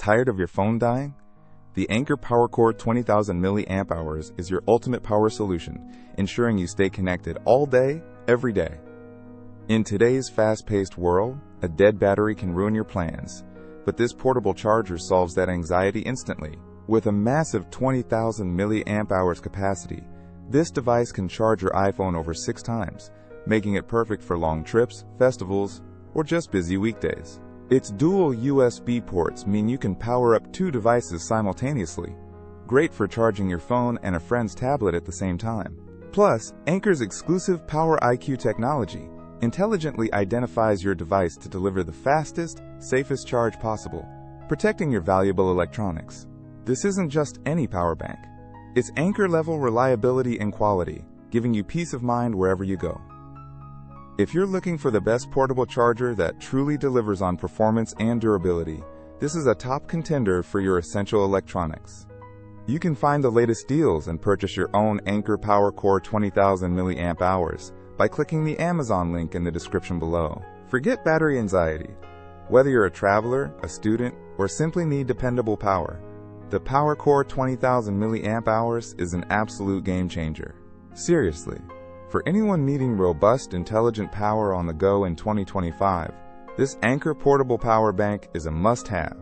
Tired of your phone dying? The Anker PowerCore 20000mAh is your ultimate power solution, ensuring you stay connected all day, every day. In today's fast-paced world, a dead battery can ruin your plans, but this portable charger solves that anxiety instantly. With a massive 20,000 mAh capacity, this device can charge your iPhone over 6 times, making it perfect for long trips, festivals, or just busy weekdays. Its dual USB ports mean you can power up 2 devices simultaneously, great for charging your phone and a friend's tablet at the same time. Plus, Anker's exclusive PowerIQ technology intelligently identifies your device to deliver the fastest, safest charge possible, protecting your valuable electronics. This isn't just any power bank. It's Anker-level reliability and quality, giving you peace of mind wherever you go. If you're looking for the best portable charger that truly delivers on performance and durability, this is a top contender for your essential electronics. You can find the latest deals and purchase your own Anker PowerCore 20000mAh by clicking the Amazon link in the description below. Forget battery anxiety. Whether you're a traveler, a student, or simply need dependable power, the PowerCore 20000mAh is an absolute game changer. Seriously. For anyone needing robust, intelligent power on the go in 2025, this Anker portable power bank is a must-have.